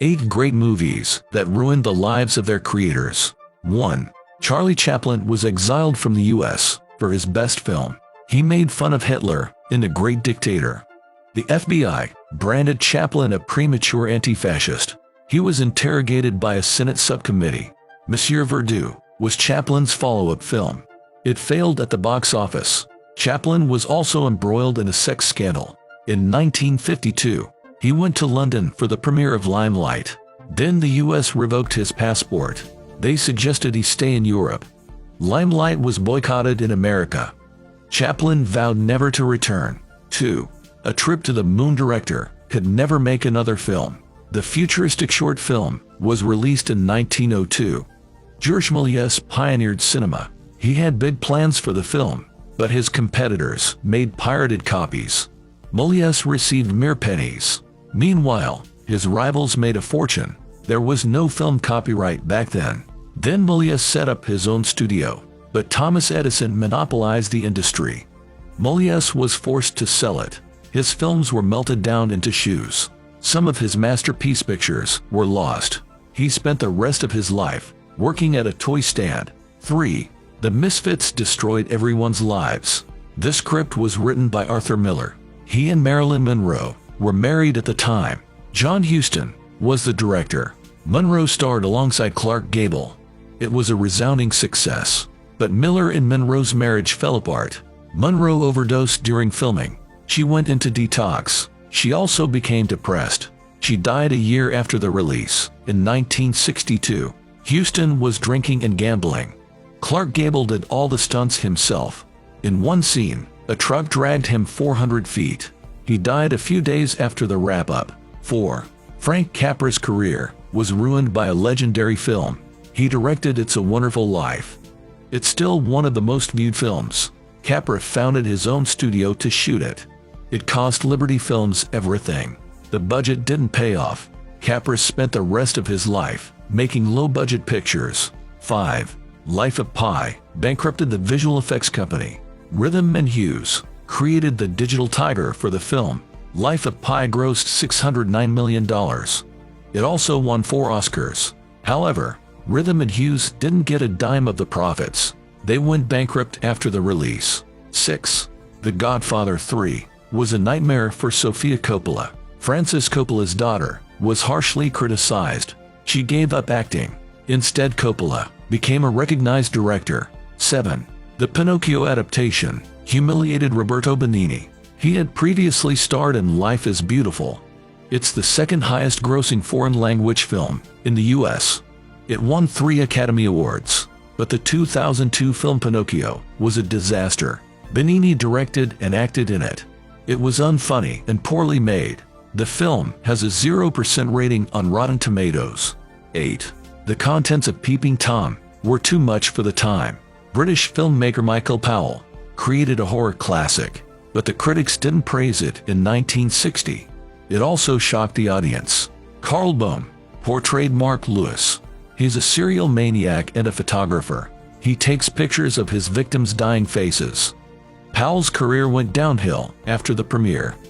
8 great movies that ruined the lives of their creators. 1. Charlie Chaplin was exiled from the US for his best film. He made fun of Hitler in The Great Dictator. The FBI branded Chaplin a premature anti-fascist. He was interrogated by a Senate subcommittee. Monsieur Verdoux was Chaplin's follow-up film. It failed at the box office. Chaplin was also embroiled in a sex scandal. In 1952, he went to London for the premiere of Limelight. Then the US revoked his passport. They suggested he stay in Europe. Limelight was boycotted in America. Chaplin vowed never to return. 2. A Trip to the Moon director could never make another film. The futuristic short film was released in 1902. Georges Méliès pioneered cinema. He had big plans for the film, but his competitors made pirated copies. Méliès received mere pennies. Meanwhile, his rivals made a fortune. There was no film copyright back then. Then Méliès set up his own studio, but Thomas Edison monopolized the industry. Méliès was forced to sell it. His films were melted down into shoes. Some of his masterpiece pictures were lost. He spent the rest of his life working at a toy stand. 3. The Misfits destroyed everyone's lives. This script was written by Arthur Miller. He and Marilyn Monroe were married at the time. John Huston was the director. Monroe starred alongside Clark Gable. It was a resounding success. But Miller and Monroe's marriage fell apart. Monroe overdosed during filming. She went into detox. She also became depressed. She died a year after the release, in 1962. Huston was drinking and gambling. Clark Gable did all the stunts himself. In one scene, a truck dragged him 400 feet. He died a few days after the wrap-up. 4. Frank Capra's career was ruined by a legendary film. He directed It's a Wonderful Life. It's still one of the most viewed films. Capra founded his own studio to shoot it. It cost Liberty Films everything. The budget didn't pay off. Capra spent the rest of his life making low-budget pictures. 5. Life of Pi bankrupted the visual effects company. Rhythm and Hues created the digital tiger for the film. Life of Pi grossed $609 million. It also won 4 Oscars. However, Rhythm and Hues didn't get a dime of the profits. They went bankrupt after the release. 6. The Godfather 3 was a nightmare for Sofia Coppola. Francis Coppola's daughter was harshly criticized. She gave up acting. Instead, Coppola became a recognized director. 7. The Pinocchio adaptation humiliated Roberto Benigni. He had previously starred in Life is Beautiful. It's the second highest grossing foreign language film in the US. It won 3 Academy Awards, but the 2002 film Pinocchio was a disaster. Benigni directed and acted in it. It was unfunny and poorly made. The film has a 0% rating on Rotten Tomatoes. 8. The contents of Peeping Tom were too much for the time. British filmmaker Michael Powell created a horror classic, but the critics didn't praise it in 1960. It also shocked the audience. Carl Bohm portrayed Mark Lewis. He's a serial maniac and a photographer. He takes pictures of his victims' dying faces. Powell's career went downhill after the premiere.